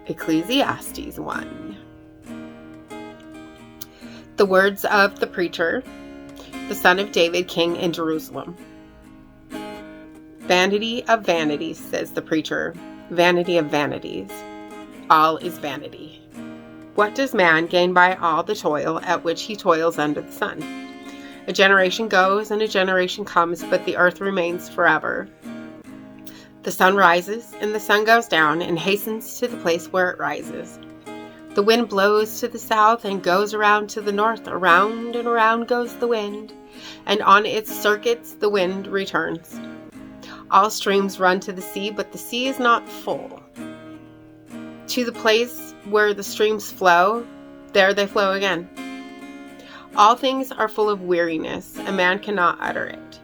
Ecclesiastes 1. The words of the preacher, the son of David, king in Jerusalem. Vanity of vanities, says the preacher, vanity of vanities. All is vanity. What does man gain by all the toil at which he toils under the sun? A generation goes and a generation comes, but the earth remains forever. The sun rises and the sun goes down and hastens to the place where it rises. The wind blows to the south and goes around to the north. Around and around goes the wind, and on its circuits the wind returns. All streams run to the sea, but the sea is not full. To the place where the streams flow, there they flow again. All things are full of weariness, a man cannot utter it.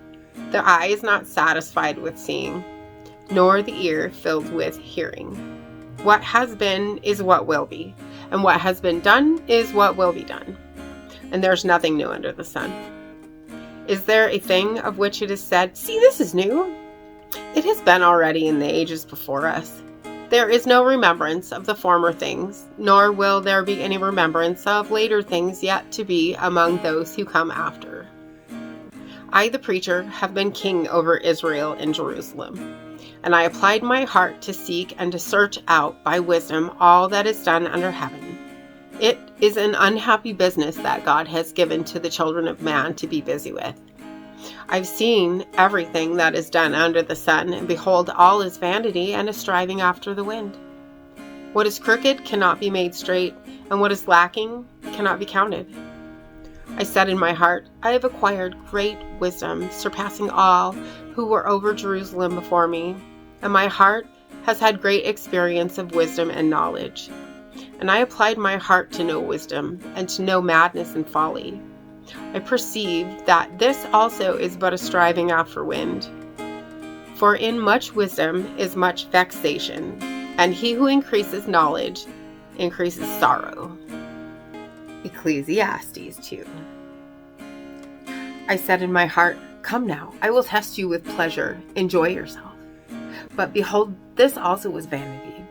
The eye is not satisfied with seeing, nor the ear filled with hearing. What has been is what will be, and what has been done is what will be done. And there's nothing new under the sun. Is there a thing of which it is said, "See, this is new"? It has been already in the ages before us. There is no remembrance of the former things, nor will there be any remembrance of later things yet to be among those who come after. I, the preacher, have been king over Israel and Jerusalem, and I applied my heart to seek and to search out by wisdom all that is done under heaven. It is an unhappy business that God has given to the children of man to be busy with. I've seen everything that is done under the sun, and behold, all is vanity and a striving after the wind. What is crooked cannot be made straight, and what is lacking cannot be counted. I said in my heart, I have acquired great wisdom, surpassing all who were over Jerusalem before me, and my heart has had great experience of wisdom and knowledge. And I applied my heart to know wisdom, and to know madness and folly. I perceived that this also is but a striving after wind. For in much wisdom is much vexation, and he who increases knowledge increases sorrow. Ecclesiastes 2. I said in my heart, Come now, I will test you with pleasure, enjoy yourself. But behold, this also was vanity.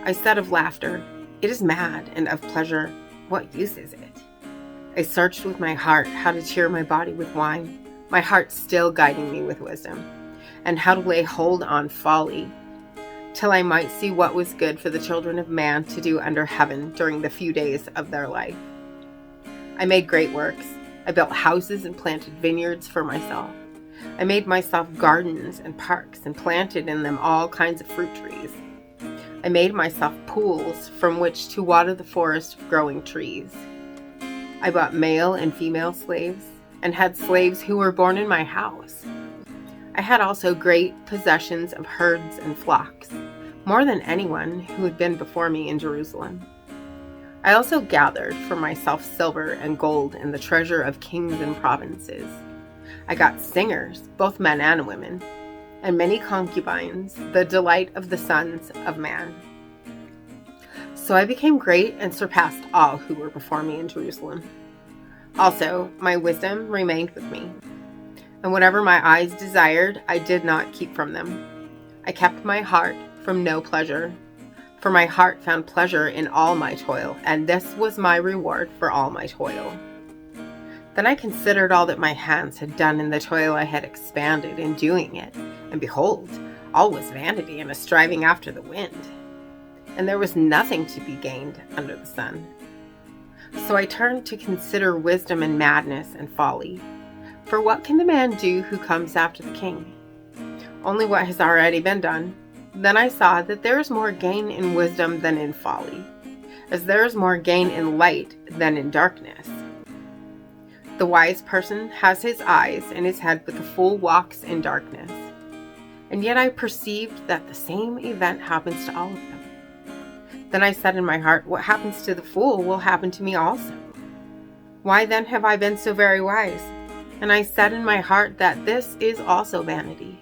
I said of laughter, It is mad, and of pleasure, what use is it? I searched with my heart how to cheer my body with wine, my heart still guiding me with wisdom, and how to lay hold on folly, till I might see what was good for the children of man to do under heaven during the few days of their life. I made great works. I built houses and planted vineyards for myself. I made myself gardens and parks and planted in them all kinds of fruit trees. I made myself pools from which to water the forest of growing trees. I bought male and female slaves, and had slaves who were born in my house. I had also great possessions of herds and flocks, more than anyone who had been before me in Jerusalem. I also gathered for myself silver and gold and the treasure of kings and provinces. I got singers, both men and women, and many concubines, the delight of the sons of man. So I became great and surpassed all who were before me in Jerusalem. Also, my wisdom remained with me, and whatever my eyes desired, I did not keep from them. I kept my heart from no pleasure, for my heart found pleasure in all my toil, and this was my reward for all my toil. Then I considered all that my hands had done in the toil I had expanded in doing it, and behold, all was vanity and a striving after the wind. And there was nothing to be gained under the sun. So I turned to consider wisdom and madness and folly. For what can the man do who comes after the king? Only what has already been done. Then I saw that there is more gain in wisdom than in folly, as there is more gain in light than in darkness. The wise person has his eyes in his head, but the fool walks in darkness. And yet I perceived that the same event happens to all of them. Then I said in my heart, What happens to the fool will happen to me also. Why then have I been so very wise? And I said in my heart that this is also vanity.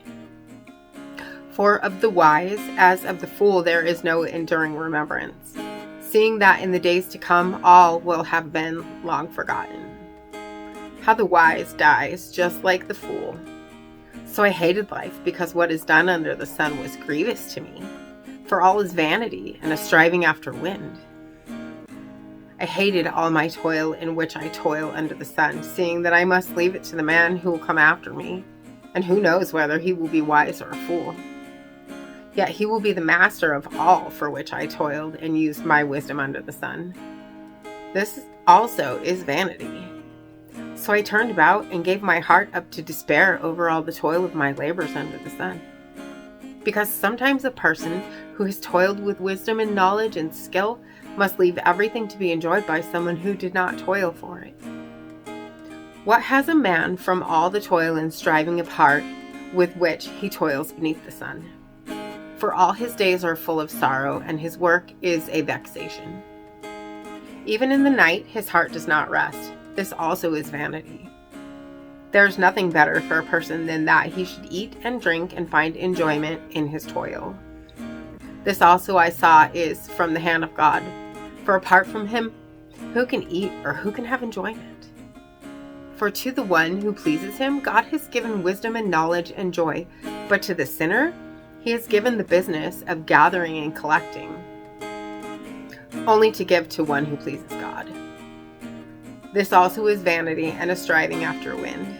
For of the wise, as of the fool, there is no enduring remembrance, seeing that in the days to come all will have been long forgotten. How the wise dies just like the fool. So I hated life, because what is done under the sun was grievous to me. for all is vanity and a striving after wind. I hated all my toil in which I toil under the sun, seeing that I must leave it to the man who will come after me, and who knows whether he will be wise or a fool. Yet he will be the master of all for which I toiled and used my wisdom under the sun. This also is vanity. So I turned about and gave my heart up to despair over all the toil of my labors under the sun. Because sometimes a person who has toiled with wisdom and knowledge and skill must leave everything to be enjoyed by someone who did not toil for it. What has a man from all the toil and striving of heart with which he toils beneath the sun? For all his days are full of sorrow, and his work is a vexation. Even in the night his heart does not rest. This also is vanity. There is nothing better for a person than that he should eat and drink and find enjoyment in his toil. This also I saw is from the hand of God. For apart from him, who can eat or who can have enjoyment? For to the one who pleases him, God has given wisdom and knowledge and joy, but to the sinner, he has given the business of gathering and collecting, only to give to one who pleases God. This also is vanity and a striving after wind.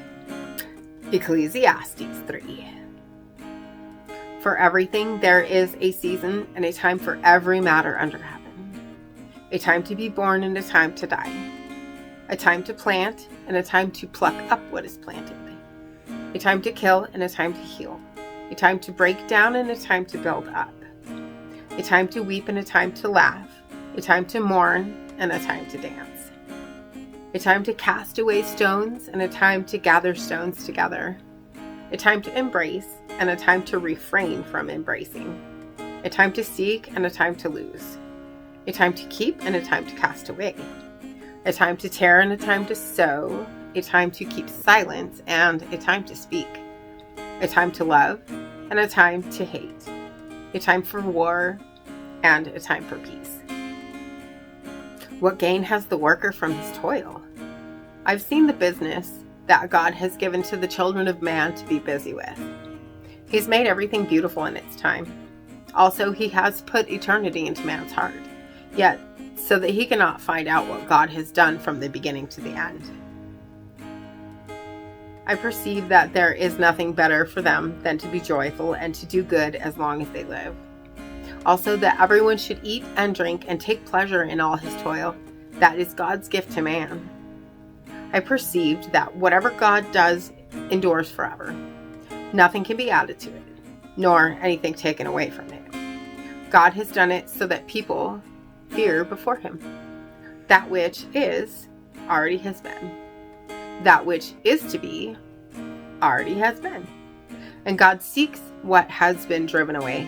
Ecclesiastes 3. For everything there is a season and a time for every matter under heaven. A time to be born and a time to die. A time to plant and a time to pluck up what is planted. A time to kill and a time to heal. A time to break down and a time to build up. A time to weep and a time to laugh. A time to mourn and a time to dance. A time to cast away stones and a time to gather stones together. A time to embrace and a time to refrain from embracing. A time to seek and a time to lose. A time to keep and a time to cast away. A time to tear and a time to sow. A time to keep silence and a time to speak. A time to love and a time to hate. A time for war and a time for peace. What gain has the worker from his toil? I've seen the business that God has given to the children of man to be busy with. He's made everything beautiful in its time. Also, he has put eternity into man's heart, yet so that he cannot find out what God has done from the beginning to the end. I perceive that there is nothing better for them than to be joyful and to do good as long as they live. Also, that everyone should eat and drink and take pleasure in all his toil. That is God's gift to man. I perceived that whatever God does endures forever. Nothing can be added to it, nor anything taken away from it. God has done it so that people fear before him. That which is already has been. That which is to be already has been. And God seeks what has been driven away.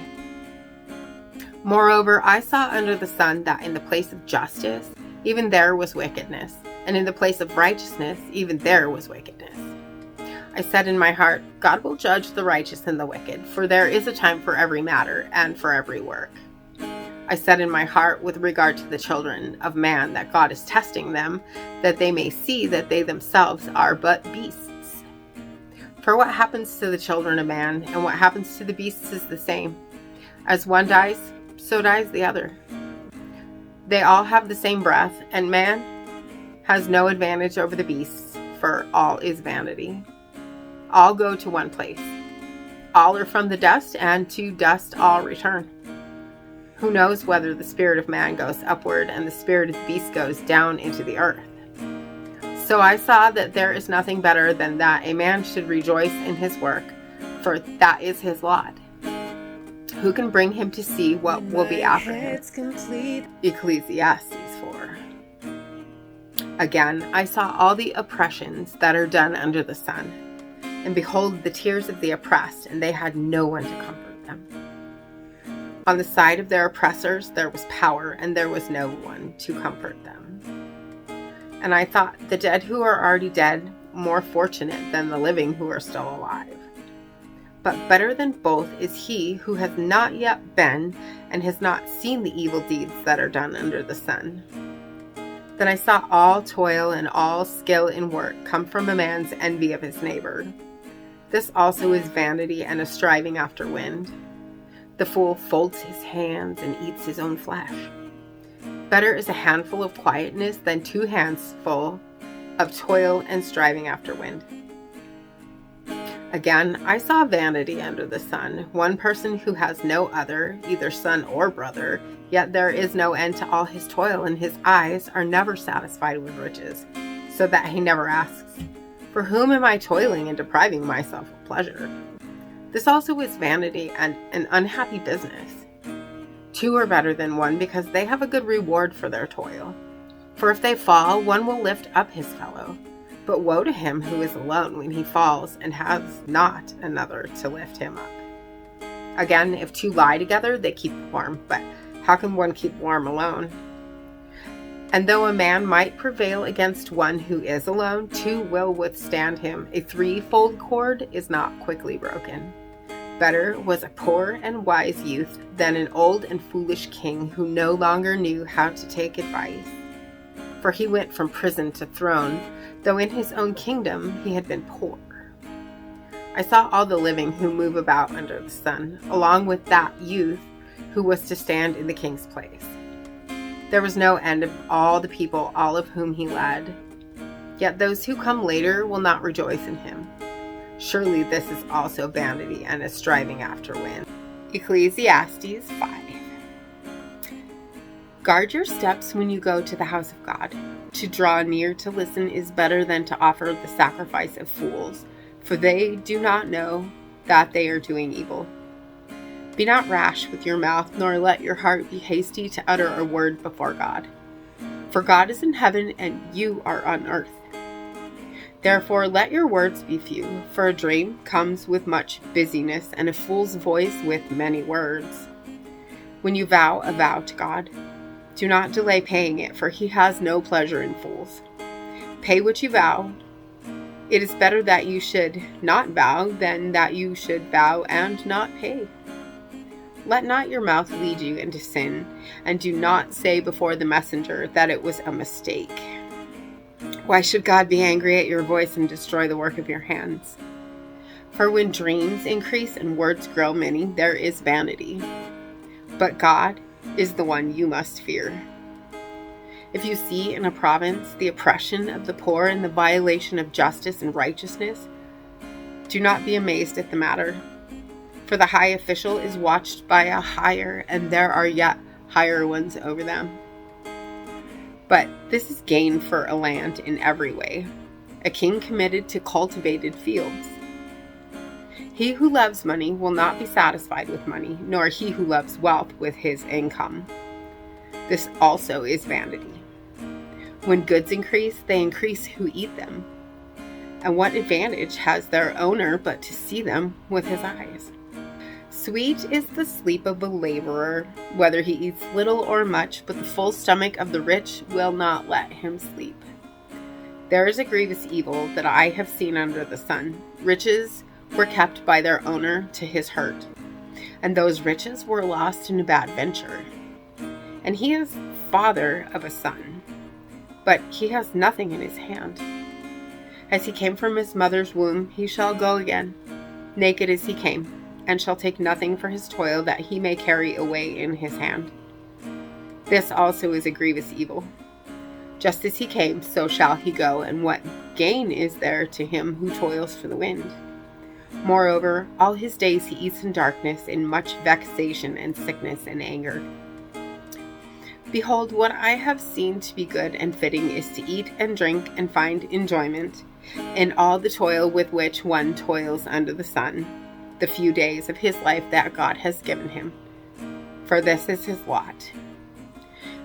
Moreover, I saw under the sun that in the place of justice, even there was wickedness, and in the place of righteousness, even there was wickedness. I said in my heart, God will judge the righteous and the wicked, for there is a time for every matter and for every work. I said in my heart with regard to the children of man that God is testing them, that they may see that they themselves are but beasts. For what happens to the children of man and what happens to the beasts is the same. As one dies, so dies the other. They all have the same breath, and man has no advantage over the beasts, for all is vanity. All go to one place. All are from the dust, and to dust all return. Who knows whether the spirit of man goes upward and the spirit of the beast goes down into the earth? So I saw that there is nothing better than that a man should rejoice in his work, for that is his lot. Who can bring him to see what will be after him? Ecclesiastes 4. Again, I saw all the oppressions that are done under the sun, and behold the tears of the oppressed, and they had no one to comfort them. On the side of their oppressors there was power, and there was no one to comfort them. And I thought, the dead who are already dead, more fortunate than the living who are still alive. But better than both is he who has not yet been and has not seen the evil deeds that are done under the sun. Then I saw all toil and all skill in work come from a man's envy of his neighbor. This also is vanity and a striving after wind. The fool folds his hands and eats his own flesh. Better is a handful of quietness than 2 hands full of toil and striving after wind. Again, I saw vanity under the sun, one person who has no other, either son or brother, yet there is no end to all his toil, and his eyes are never satisfied with riches, so that he never asks, "For whom am I toiling and depriving myself of pleasure?" This also is vanity and an unhappy business. 2 are better than 1 because they have a good reward for their toil. For if they fall, one will lift up his fellow. But woe to him who is alone when he falls and has not another to lift him up. Again, if 2 lie together, they keep warm, but how can one keep warm alone? And though a man might prevail against one who is alone, 2 will withstand him. A 3-fold cord is not quickly broken. Better was a poor and wise youth than an old and foolish king who no longer knew how to take advice. For he went from prison to throne, though in his own kingdom he had been poor. I saw all the living who move about under the sun, along with that youth who was to stand in the king's place. There was no end of all the people, all of whom he led. Yet those who come later will not rejoice in him. Surely this is also vanity and a striving after wind. Ecclesiastes 5. Guard your steps when you go to the house of God. To draw near to listen is better than to offer the sacrifice of fools, for they do not know that they are doing evil. Be not rash with your mouth, nor let your heart be hasty to utter a word before God. For God is in heaven, and you are on earth. Therefore let your words be few, for a dream comes with much busyness, and a fool's voice with many words. When you vow a vow to God, do not delay paying it, for he has no pleasure in fools. Pay what you vow. It is better that you should not vow than that you should vow and not pay. Let not your mouth lead you into sin, and do not say before the messenger that it was a mistake. Why should God be angry at your voice and destroy the work of your hands? For when dreams increase and words grow many, there is vanity. But God is the one you must fear. If you see in a province the oppression of the poor and the violation of justice and righteousness, do not be amazed at the matter. For the high official is watched by a higher, and there are yet higher ones over them. But this is gain for a land in every way, a king committed to cultivated fields. He who loves money will not be satisfied with money, nor he who loves wealth with his income. This also is vanity. When goods increase, they increase who eat them. And what advantage has their owner but to see them with his eyes? Sweet is the sleep of a laborer, whether he eats little or much, but the full stomach of the rich will not let him sleep. There is a grievous evil that I have seen under the sun. Riches were kept by their owner to his hurt, and those riches were lost in a bad venture. And he is father of a son, but he has nothing in his hand. As he came from his mother's womb, he shall go again, naked as he came, and shall take nothing for his toil that he may carry away in his hand. This also is a grievous evil. Just as he came, so shall he go, and what gain is there to him who toils for the wind? Moreover, all his days he eats in darkness, in much vexation and sickness and anger. Behold, what I have seen to be good and fitting is to eat and drink and find enjoyment in all the toil with which one toils under the sun, the few days of his life that God has given him. For this is his lot.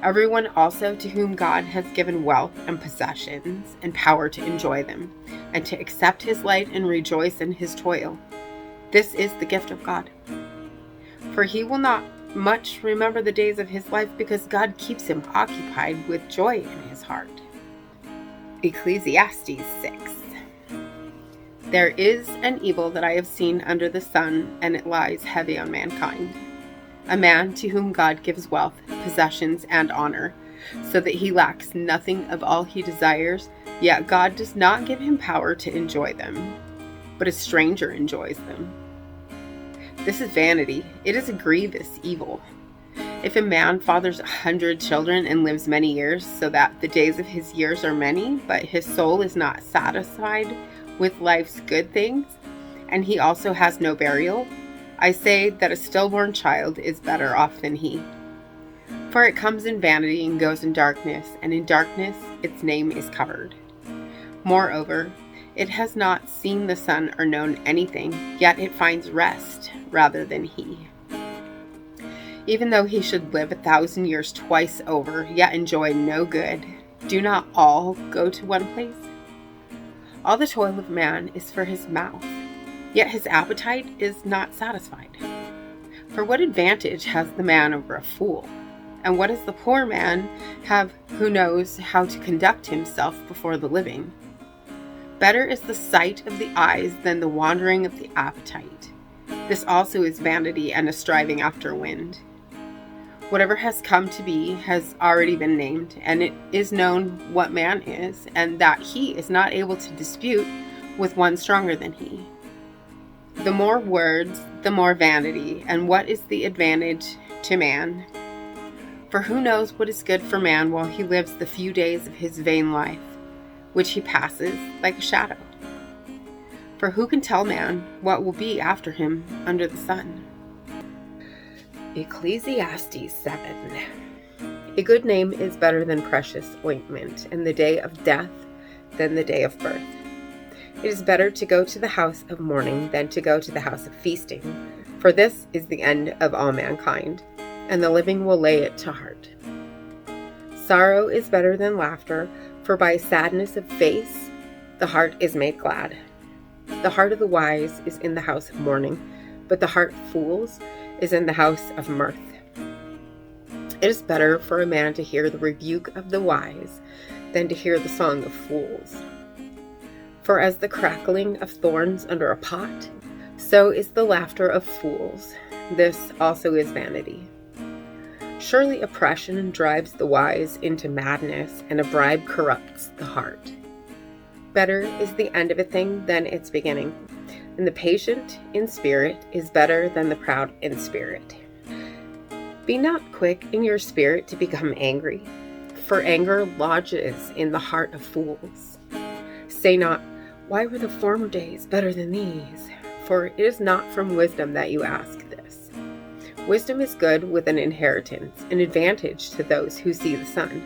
Everyone also to whom God has given wealth and possessions and power to enjoy them, and to accept his light and rejoice in his toil. This is the gift of God. For he will not much remember the days of his life, because God keeps him occupied with joy in his heart. Ecclesiastes 6. There is an evil that I have seen under the sun, and it lies heavy on mankind. A man to whom God gives wealth, possessions, and honor, so that he lacks nothing of all he desires, yet God does not give him power to enjoy them, but a stranger enjoys them. This is vanity. It is a grievous evil. If a man fathers 100 children and lives many years, so that the days of his years are many, but his soul is not satisfied with life's good things, and he also has no burial, I say that a stillborn child is better off than he. For it comes in vanity and goes in darkness, and in darkness its name is covered. Moreover, it has not seen the sun or known anything, yet it finds rest rather than he. Even though he should live 1,000 years twice over, yet enjoy no good, do not all go to one place? All the toil of man is for his mouth, yet his appetite is not satisfied. For what advantage has the man over a fool? And what does the poor man have who knows how to conduct himself before the living? Better is the sight of the eyes than the wandering of the appetite. This also is vanity and a striving after wind. Whatever has come to be has already been named, and it is known what man is, and that he is not able to dispute with one stronger than he. The more words, the more vanity, and what is the advantage to man? For who knows what is good for man while he lives the few days of his vain life, which he passes like a shadow? For who can tell man what will be after him under the sun? Ecclesiastes 7. A good name is better than precious ointment, and the day of death than the day of birth. It is better to go to the house of mourning than to go to the house of feasting, for this is the end of all mankind, and the living will lay it to heart. Sorrow is better than laughter, for by sadness of face the heart is made glad. The heart of the wise is in the house of mourning, but the heart of fools is in the house of mirth. It is better for a man to hear the rebuke of the wise than to hear the song of fools. For as the crackling of thorns under a pot, so is the laughter of fools. This also is vanity. Surely oppression drives the wise into madness, and a bribe corrupts the heart. Better is the end of a thing than its beginning, and the patient in spirit is better than the proud in spirit. Be not quick in your spirit to become angry, for anger lodges in the heart of fools. Say not, why were the former days better than these? For it is not from wisdom that you ask this. Wisdom is good with an inheritance, an advantage to those who see the sun.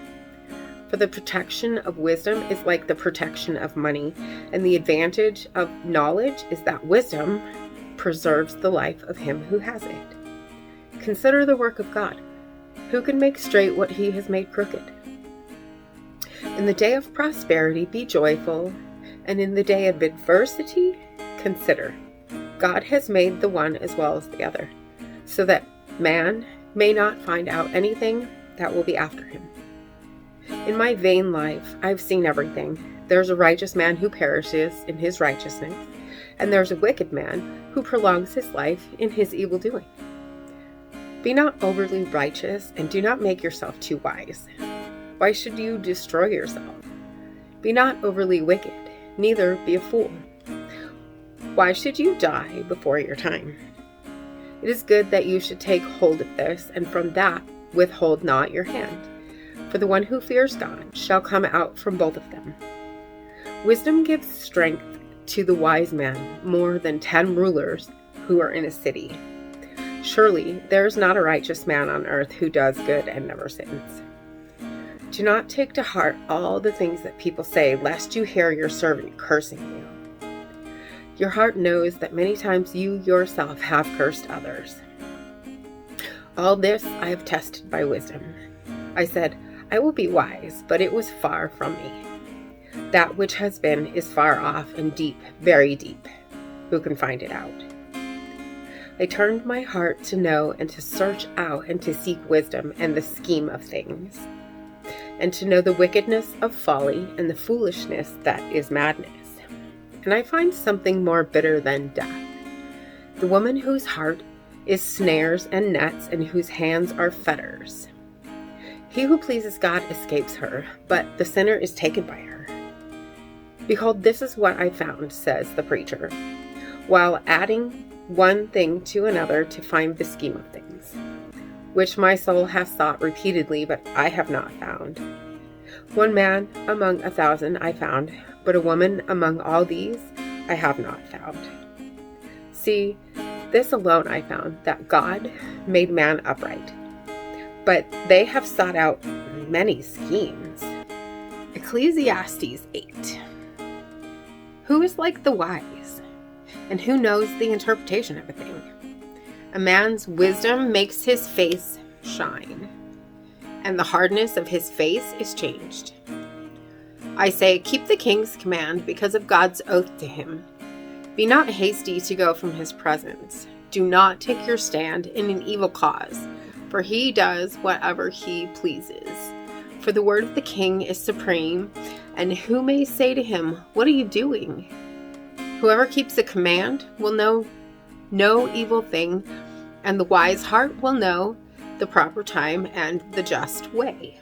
For the protection of wisdom is like the protection of money, and the advantage of knowledge is that wisdom preserves the life of him who has it. Consider the work of God. Who can make straight what he has made crooked? In the day of prosperity, be joyful, and in the day of adversity, consider. God has made the one as well as the other, so that man may not find out anything that will be after him. In my vain life, I've seen everything. There's a righteous man who perishes in his righteousness, and there's a wicked man who prolongs his life in his evil doing. Be not overly righteous, and do not make yourself too wise. Why should you destroy yourself? Be not overly wicked, neither be a fool. Why should you die before your time? It is good that you should take hold of this, and from that withhold not your hand. For the one who fears God shall come out from both of them. Wisdom gives strength to the wise man more than 10 rulers who are in a city. Surely there is not a righteous man on earth who does good and never sins. Do not take to heart all the things that people say, lest you hear your servant cursing you. Your heart knows that many times you yourself have cursed others. All this I have tested by wisdom. I said, I will be wise, but it was far from me. That which has been is far off and deep, very deep. Who can find it out? I turned my heart to know and to search out and to seek wisdom and the scheme of things, and to know the wickedness of folly and the foolishness that is madness. And I find something more bitter than death. The woman whose heart is snares and nets and whose hands are fetters. He who pleases God escapes her, but the sinner is taken by her. Behold, this is what I found, says the preacher, while adding one thing to another to find the scheme of things, which my soul has sought repeatedly, but I have not found. One man among 1,000 I found, but a woman among all these I have not found. See, this alone I found, that God made man upright, but they have sought out many schemes. Ecclesiastes 8. Who is like the wise, and who knows the interpretation of a thing? A man's wisdom makes his face shine, and the hardness of his face is changed. I say, keep the king's command because of God's oath to him. Be not hasty to go from his presence. Do not take your stand in an evil cause, for he does whatever he pleases. For the word of the king is supreme, and who may say to him, what are you doing? Whoever keeps the command will know no evil thing, and the wise heart will know the proper time and the just way.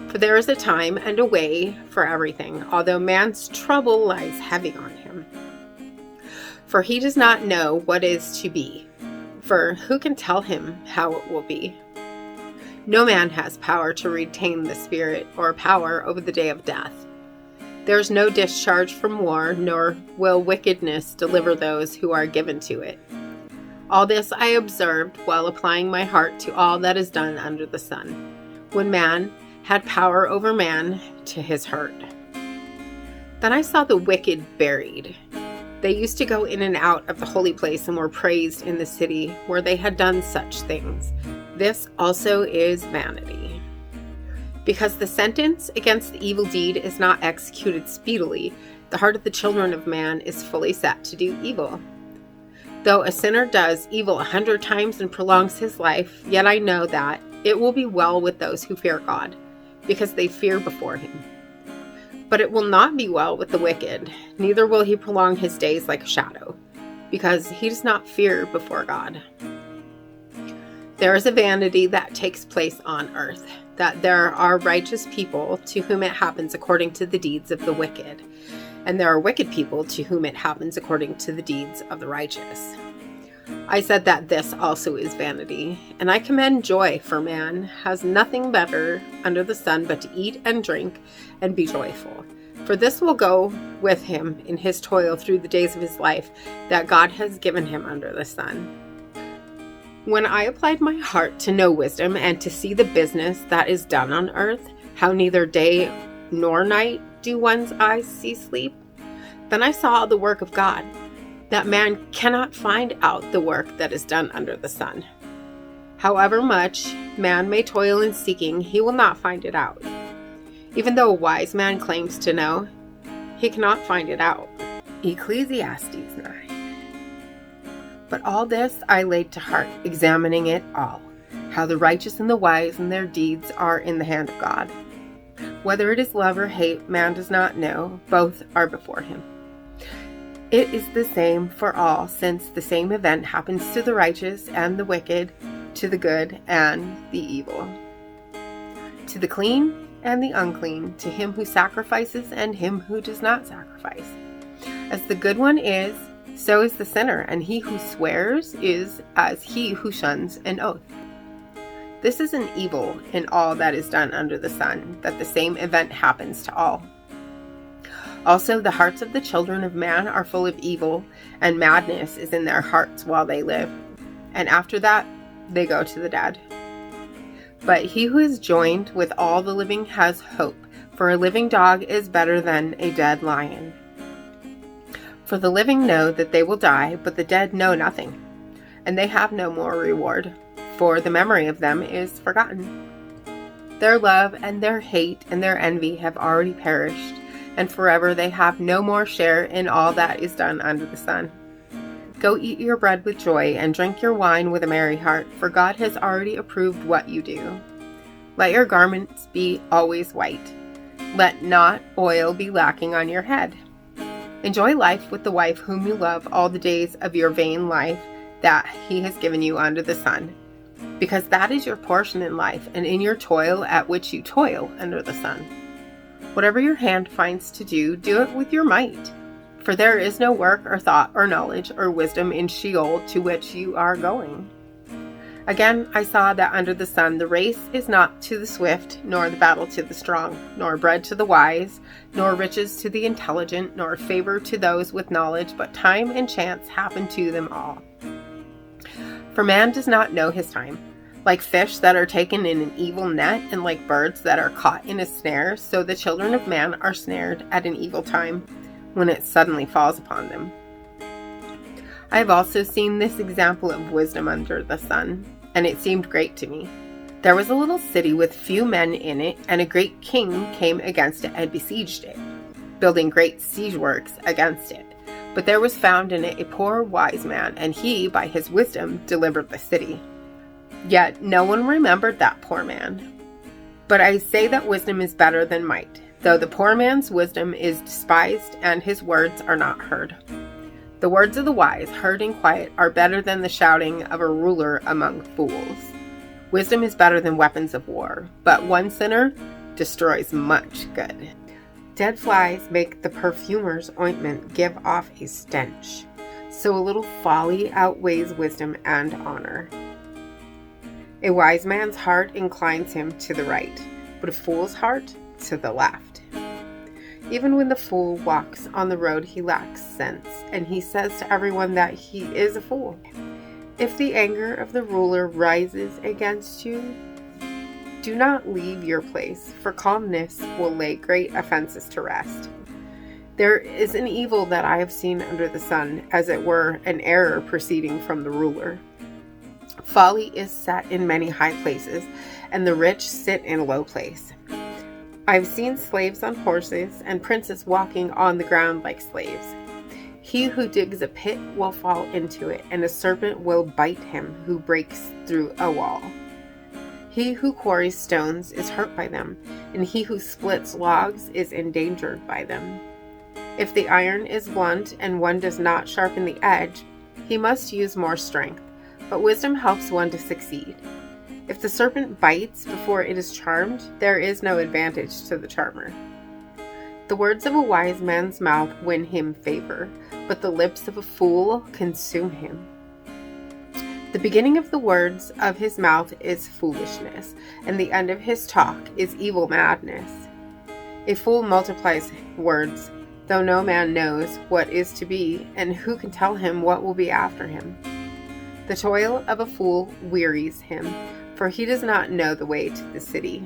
For there is a time and a way for everything, although man's trouble lies heavy on him. For he does not know what is to be, for who can tell him how it will be? No man has power to retain the spirit, or power over the day of death. There is no discharge from war, nor will wickedness deliver those who are given to it. All this I observed while applying my heart to all that is done under the sun, when man had power over man to his hurt. Then I saw the wicked buried. They used to go in and out of the holy place and were praised in the city where they had done such things. This also is vanity. Because the sentence against the evil deed is not executed speedily, the heart of the children of man is fully set to do evil. Though a sinner does evil 100 times and prolongs his life, yet I know that it will be well with those who fear God, because they fear before him. But it will not be well with the wicked, neither will he prolong his days like a shadow, because he does not fear before God. There is a vanity that takes place on earth, that there are righteous people to whom it happens according to the deeds of the wicked, and there are wicked people to whom it happens according to the deeds of the righteous. I said that this also is vanity, and I commend joy, for man has nothing better under the sun but to eat and drink and be joyful. For this will go with him in his toil through the days of his life that God has given him under the sun. When I applied my heart to know wisdom and to see the business that is done on earth, how neither day nor night do one's eyes see sleep, then I saw the work of God, that man cannot find out the work that is done under the sun. However much man may toil in seeking, he will not find it out. Even though a wise man claims to know, he cannot find it out. Ecclesiastes 9. But all this I laid to heart, examining it all, how the righteous and the wise and their deeds are in the hand of God. Whether it is love or hate, man does not know, both are before him. It is the same for all, since the same event happens to the righteous and the wicked, to the good and the evil, to the clean and the unclean, to him who sacrifices and him who does not sacrifice. As the good one is, so is the sinner, and he who swears is as he who shuns an oath. This is an evil in all that is done under the sun, that the same event happens to all. Also, the hearts of the children of man are full of evil, and madness is in their hearts while they live, and after that they go to the dead. But he who is joined with all the living has hope, for a living dog is better than a dead lion. For the living know that they will die, but the dead know nothing, and they have no more reward, for the memory of them is forgotten. Their love and their hate and their envy have already perished, and forever they have no more share in all that is done under the sun. Go eat your bread with joy and drink your wine with a merry heart, for God has already approved what you do. Let your garments be always white. Let not oil be lacking on your head. Enjoy life with the wife whom you love all the days of your vain life that he has given you under the sun, because that is your portion in life and in your toil at which you toil under the sun. Whatever your hand finds to do, do it with your might, For there is no work or thought or knowledge or wisdom in Sheol to which you are going. Again, I saw that under the sun the race is not to the swift, nor the battle to the strong, nor bread to the wise, nor riches to the intelligent, nor favor to those with knowledge, but time and chance happen to them all. For man does not know his time. Like fish that are taken in an evil net, and like birds that are caught in a snare, so the children of man are snared at an evil time, when it suddenly falls upon them. I have also seen this example of wisdom under the sun, and it seemed great to me. There was a little city with few men in it, and a great king came against it and besieged it, building great siege works against it. But there was found in it a poor wise man, and he, by his wisdom, delivered the city. Yet no one remembered that poor man. But I say that wisdom is better than might, though the poor man's wisdom is despised, and his words are not heard. The words of the wise, heard in quiet, are better than the shouting of a ruler among fools. Wisdom is better than weapons of war, but one sinner destroys much good. Dead flies make the perfumer's ointment give off a stench, so a little folly outweighs wisdom and honor. A wise man's heart inclines him to the right, but a fool's heart to the left. Even when the fool walks on the road, he lacks sense, and he says to everyone that he is a fool. If the anger of the ruler rises against you, do not leave your place, for calmness will lay great offenses to rest. There is an evil that I have seen under the sun, as it were an error proceeding from the ruler. Folly is set in many high places, and the rich sit in a low place. I have seen slaves on horses, and princes walking on the ground like slaves. He who digs a pit will fall into it, and a serpent will bite him who breaks through a wall. He who quarries stones is hurt by them, and he who splits logs is endangered by them. If the iron is blunt and one does not sharpen the edge, he must use more strength, but wisdom helps one to succeed. If the serpent bites before it is charmed, there is no advantage to the charmer. The words of a wise man's mouth win him favor, but the lips of a fool consume him. The beginning of the words of his mouth is foolishness, and the end of his talk is evil madness. A fool multiplies words, though no man knows what is to be, and who can tell him what will be after him? The toil of a fool wearies him, for he does not know the way to the city.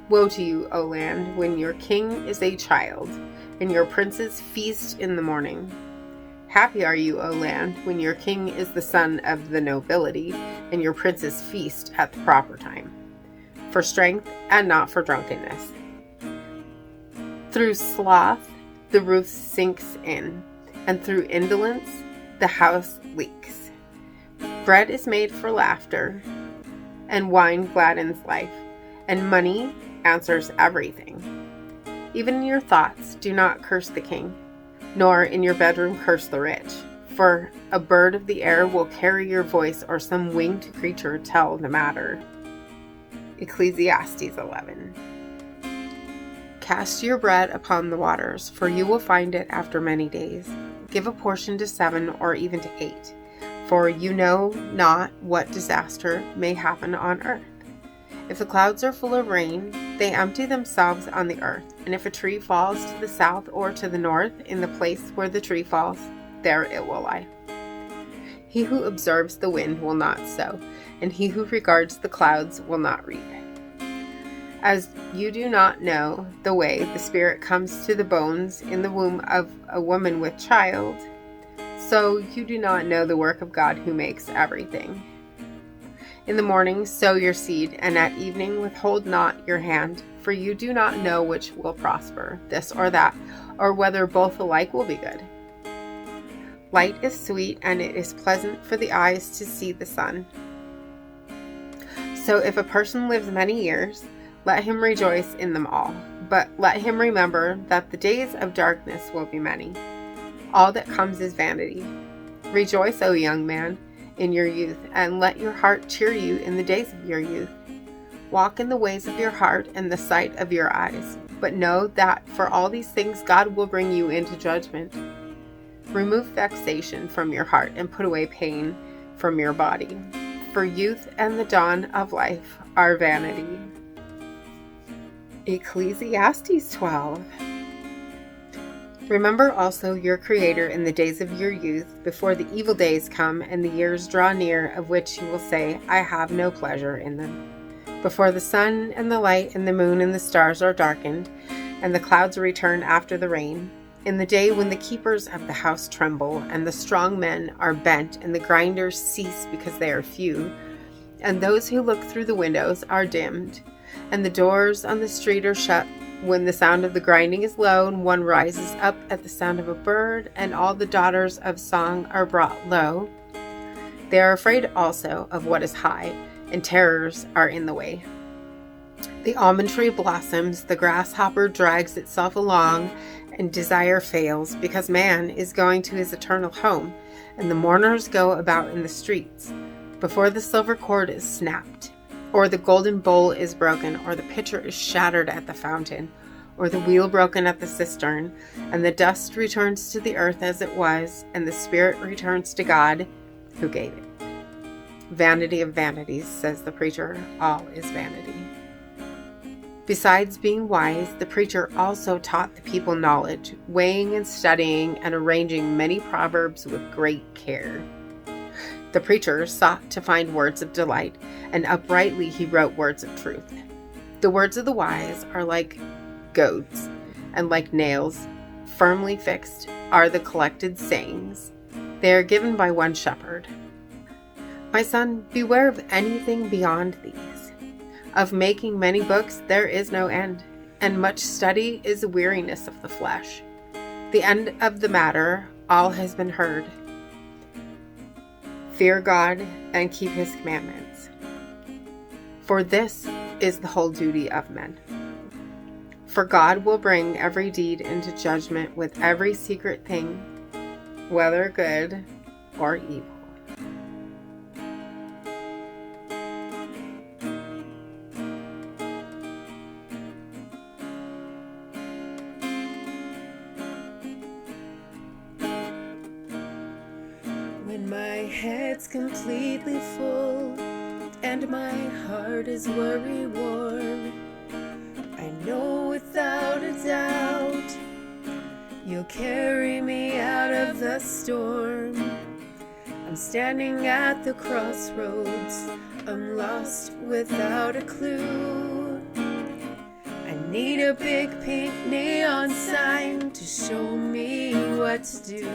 Woe to you, O land, when your king is a child, and your princes feast in the morning. Happy are you, O land, when your king is the son of the nobility, and your princes feast at the proper time, for strength and not for drunkenness. Through sloth the roof sinks in, and through indolence the house leaks. Bread is made for laughter, and wine gladdens life, and money answers everything. Even in your thoughts do not curse the king, nor in your bedroom curse the rich, for a bird of the air will carry your voice, or some winged creature tell the matter. Ecclesiastes 11. Cast your bread upon the waters, for you will find it after many days. Give a portion to 7 or even to 8, for you know not what disaster may happen on earth. If the clouds are full of rain, they empty themselves on the earth, and if a tree falls to the south or to the north, in the place where the tree falls, there it will lie. He who observes the wind will not sow, and he who regards the clouds will not reap. As you do not know the way the Spirit comes to the bones in the womb of a woman with child, so you do not know the work of God who makes everything. In the morning sow your seed, and at evening withhold not your hand, for you do not know which will prosper, this or that, or whether both alike will be good. Light is sweet, and it is pleasant for the eyes to see the sun. So if a person lives many years, let him rejoice in them all, but let him remember that the days of darkness will be many. All that comes is vanity. Rejoice, O young man, in your youth, and let your heart cheer you in the days of your youth. Walk in the ways of your heart and the sight of your eyes. But know that for all these things God will bring you into judgment. Remove vexation from your heart and put away pain from your body. For youth and the dawn of life are vanity. Ecclesiastes 12. Remember also your Creator in the days of your youth, before the evil days come and the years draw near, of which you will say, I have no pleasure in them. Before the sun and the light and the moon and the stars are darkened, and the clouds return after the rain, in the day when the keepers of the house tremble, and the strong men are bent, and the grinders cease because they are few, and those who look through the windows are dimmed, and the doors on the street are shut, when the sound of the grinding is low, and one rises up at the sound of a bird, and all the daughters of song are brought low. They are afraid also of what is high, and terrors are in the way. The almond tree blossoms, the grasshopper drags itself along, and desire fails, because man is going to his eternal home, and the mourners go about in the streets. Before the silver cord is snapped, or the golden bowl is broken, or the pitcher is shattered at the fountain, or the wheel broken at the cistern, and the dust returns to the earth as it was, and the spirit returns to God who gave it. Vanity of vanities, says the preacher, all is vanity. Besides being wise, the preacher also taught the people knowledge, weighing and studying and arranging many proverbs with great care. The preacher sought to find words of delight, and uprightly he wrote words of truth. The words of the wise are like goads, and like nails, firmly fixed, are the collected sayings. They are given by one shepherd. My son, beware of anything beyond these. Of making many books there is no end, and much study is a weariness of the flesh. The end of the matter, all has been heard. Fear God and keep his commandments. For this is the whole duty of men. For God will bring every deed into judgment with every secret thing, whether good or evil. When my head's completely full and my heart is worry-worn, I know without a doubt you'll carry me out of the storm. I'm standing at the crossroads, I'm lost without a clue. I need a big pink neon sign to show me what to do.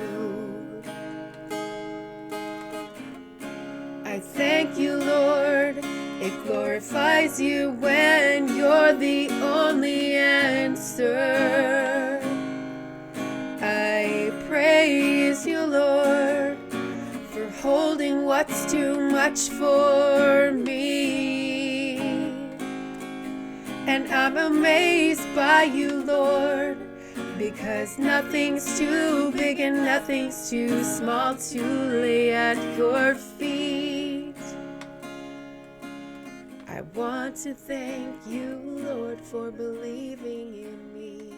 I thank you, Lord, it glorifies you when you're the only answer. I praise you, Lord, for holding what's too much for me. And I'm amazed by you, Lord, because nothing's too big and nothing's too small to lay at your feet. I want to thank you, Lord, for believing in me.